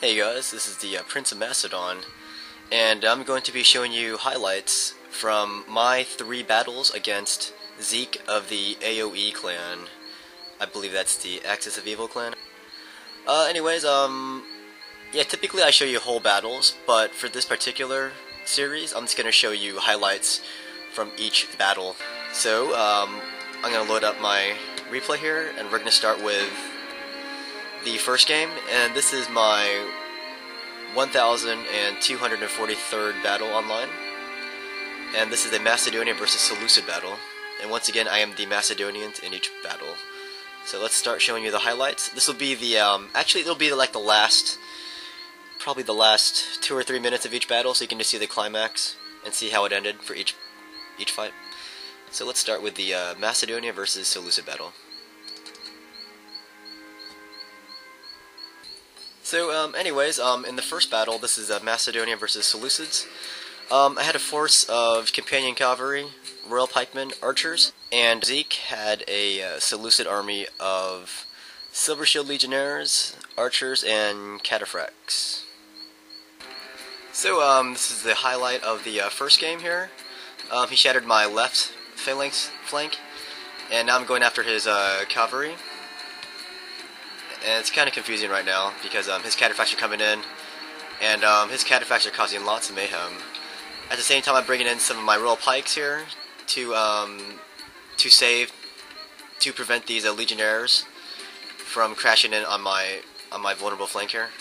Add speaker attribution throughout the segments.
Speaker 1: Hey guys, this is the Prince of Macedon, and I'm going to be showing you highlights from my 3 battles against Zeke of the AoE clan. I believe that's the Axis of Evil clan. Yeah, typically I show you whole battles, but for this particular series, I'm just going to show you highlights from each battle. So, I'm going to load up my replay here, and we're going to start with the first game, and this is my 1243rd battle online, and this is a Macedonian versus Seleucid battle, and once again I am the Macedonians in each battle. So let's start showing you the highlights. This will be the, actually it'll be like probably the last 2 or 3 minutes of each battle, so you can just see the climax and see how it ended for each fight. So let's start with the Macedonia versus Seleucid battle. So, in the first battle, this is Macedonia versus Seleucids. I had a force of companion cavalry, royal pikemen, archers, and Zeke had a Seleucid army of silver shield legionnaires, archers, and cataphracts. So, this is the highlight of the first game here. He shattered my left phalanx flank, and now I'm going after his cavalry. And it's kind of confusing right now because his cataphracts are coming in, and his cataphracts are causing lots of mayhem. At the same time, I'm bringing in some of my royal pikes here to prevent these legionnaires from crashing in on my vulnerable flank here.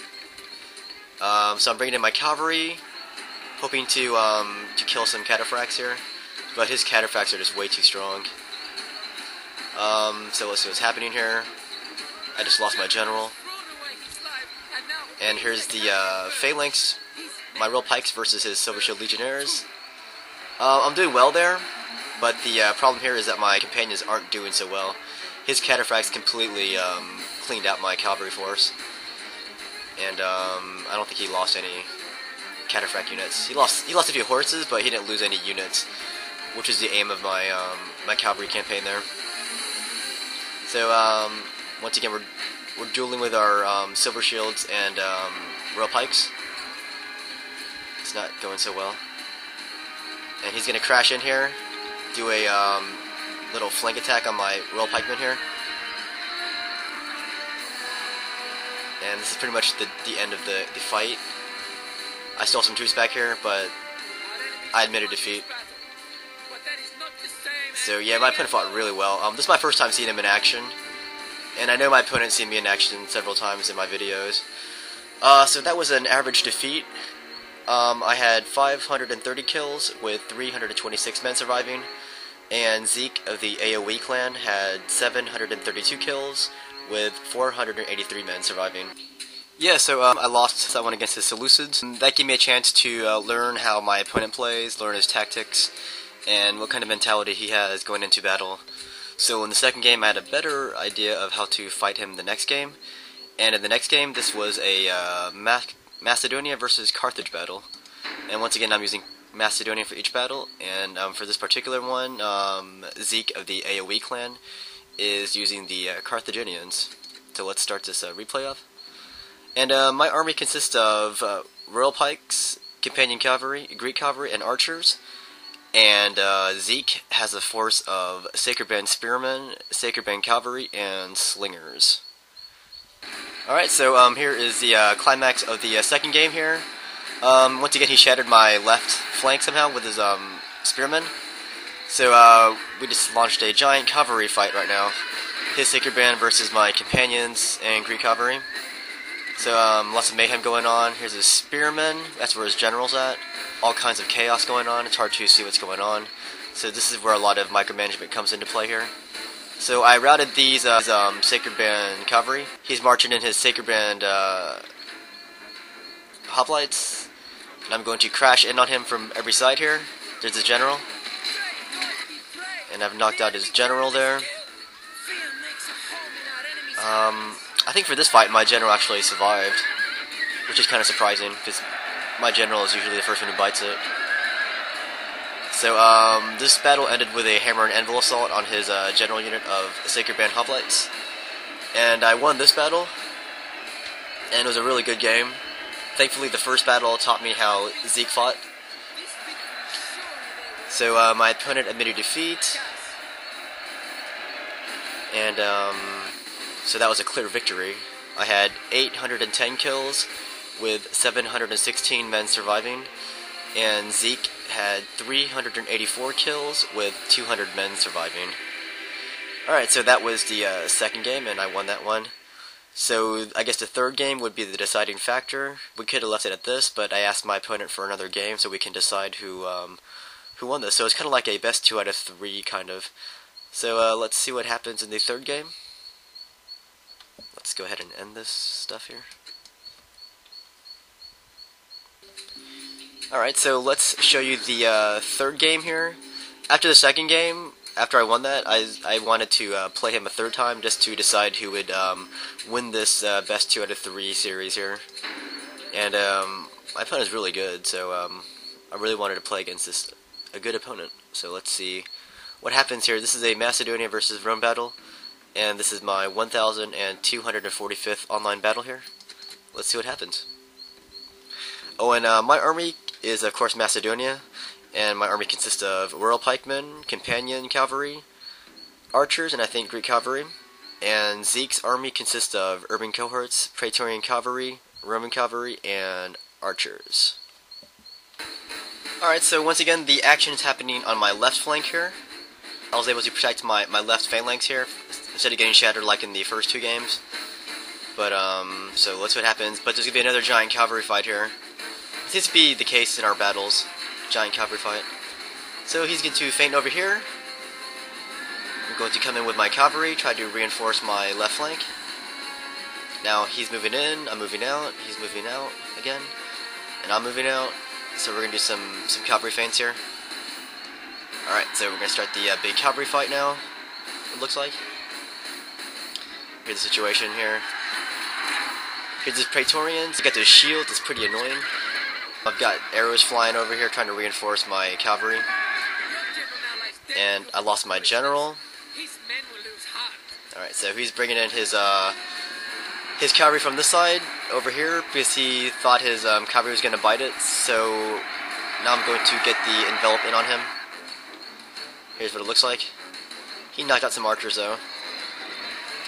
Speaker 1: So I'm bringing in my cavalry, hoping to kill some cataphracts here, but his cataphracts are just way too strong. So let's see what's happening here. I just lost my general. And here's the phalanx, my royal pikes versus his silver shield legionnaires. I'm doing well there, but the problem here is that my companions aren't doing so well. His cataphracts completely cleaned out my cavalry force, and I don't think he lost any cataphract units. He lost a few horses, but he didn't lose any units, which is the aim of my my cavalry campaign there. So once again, we're dueling with our silver shields and royal pikes. It's not going so well, and he's gonna crash in here, do a little flank attack on my royal pikemen here, and this is pretty much the end of the fight. I stole some troops back here, but I admitted defeat. So yeah, my opponent fought really well. This is my first time seeing him in action, and I know my opponent's seen me in action several times in my videos. So that was an average defeat. I had 530 kills with 326 men surviving, and Zeke of the AoE clan had 732 kills with 483 men surviving. Yeah, so I lost that one against the Seleucids. That gave me a chance to learn how my opponent plays, learn his tactics, and what kind of mentality he has going into battle. So in the second game, I had a better idea of how to fight him the next game. And in the next game, this was a Macedonia versus Carthage battle. And once again, I'm using Macedonia for each battle. And for this particular one, Zeke of the AoE clan is using the Carthaginians. So let's start this replay off. And my army consists of royal pikes, companion cavalry, Greek cavalry, and archers. And Zeke has a force of Sacred Band Spearmen, Sacred Band Cavalry, and Slingers. Alright, so here is the climax of the second game here. Once again, he shattered my left flank somehow with his Spearmen. So we just launched a giant cavalry fight right now. His Sacred Band versus my companions and Greek Cavalry. So lots of mayhem going on. Here's his Spearmen, that's where his general's at. All kinds of chaos going on. It's hard to see what's going on. So this is where a lot of micromanagement comes into play here. So I routed these Sacred Band Cavalry. He's marching in his Sacred Band hoplites, and I'm going to crash in on him from every side here. There's his general, and I've knocked out his general there. I think for this fight, my general actually survived, which is kind of surprising, because my general is usually the first one who bites it. So, this battle ended with a hammer and anvil assault on his general unit of Sacred Band hoplites. And I won this battle, and it was a really good game. Thankfully, the first battle taught me how Zeke fought. So my opponent admitted defeat, and so that was a clear victory. I had 810 kills with 716 men surviving, and Zeke had 384 kills with 200 men surviving. Alright, so that was the second game, and I won that one. So I guess the third game would be the deciding factor. We could have left it at this, but I asked my opponent for another game so we can decide who won this. So it's kind of like a best 2 out of 3 kind of. So let's see what happens in the third game. Let's go ahead and end this stuff here. Alright, so let's show you the third game here. After the second game, after I won that, I wanted to play him a third time just to decide who would win this best 2 out of 3 series here. And my opponent is really good, so I really wanted to play against a good opponent. So let's see what happens here. This is a Macedonian versus Rome battle, and this is my 1245th online battle here. Let's see what happens. Oh, and my army is, of course, Macedonia, and my army consists of Rural Pikemen, Companion Cavalry, Archers, and I think Greek Cavalry. And Zeke's army consists of Urban Cohorts, Praetorian Cavalry, Roman Cavalry, and Archers. Alright, so once again, the action is happening on my left flank here. I was able to protect my left phalanx here, instead of getting shattered like in the first 2 games. But, so let's see what happens. But there's going to be another giant cavalry fight here. It seems to be the case in our battles. Giant cavalry fight. So he's going to feint over here. I'm going to come in with my cavalry, try to reinforce my left flank. Now he's moving in, I'm moving out, he's moving out again, and I'm moving out. So we're going to do some cavalry feints here. Alright, so we're going to start the big cavalry fight now, it looks like. Here's the situation here. Here's his Praetorians. I got this shield, it's pretty annoying. I've got arrows flying over here trying to reinforce my cavalry. And I lost my general. Alright, so he's bringing in his cavalry from this side over here because he thought his cavalry was going to bite it. So now I'm going to get the envelop in on him. Here's what it looks like. He knocked out some archers though.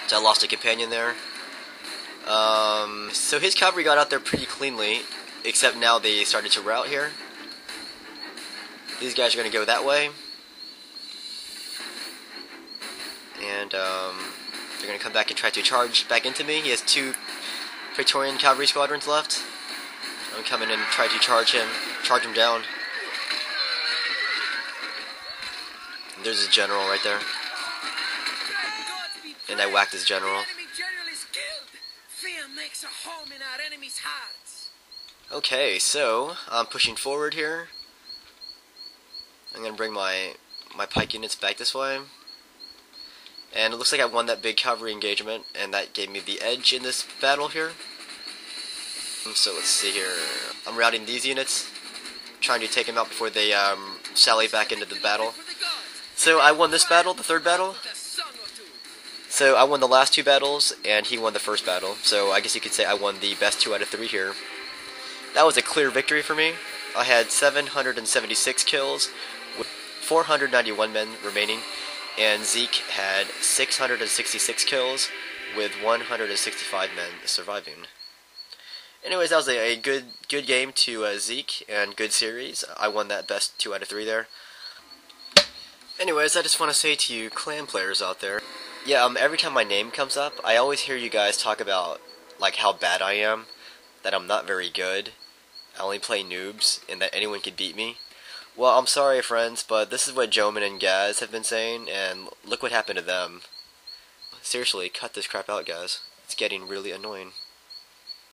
Speaker 1: So I lost a companion there. So his cavalry got out there pretty cleanly, except now they started to rout here. These guys are going to go that way. And they're going to come back and try to charge back into me. He has 2 Praetorian cavalry squadrons left. I'm coming in and try to charge him down. And there's his general right there. And I whacked his general. Okay, so I'm pushing forward here. I'm going to bring my pike units back this way. And it looks like I won that big cavalry engagement, and that gave me the edge in this battle here. So let's see here. I'm routing these units, trying to take them out before they sally back into the battle. So I won this battle, the third battle. So I won the last 2 battles, and he won the first battle. So I guess you could say I won the best 2 out of 3 here. That was a clear victory for me. I had 776 kills with 491 men remaining, and Zeke had 666 kills with 165 men surviving. Anyways, that was a good game to Zeke, and good series. I won that best 2 out of 3 there. Anyways, I just want to say to you clan players out there, yeah, every time my name comes up, I always hear you guys talk about like how bad I am, that I'm not very good, I only play noobs, and that anyone can beat me. Well, I'm sorry friends, but this is what Jomen and Gaz have been saying, and look what happened to them. Seriously, cut this crap out, guys. It's getting really annoying.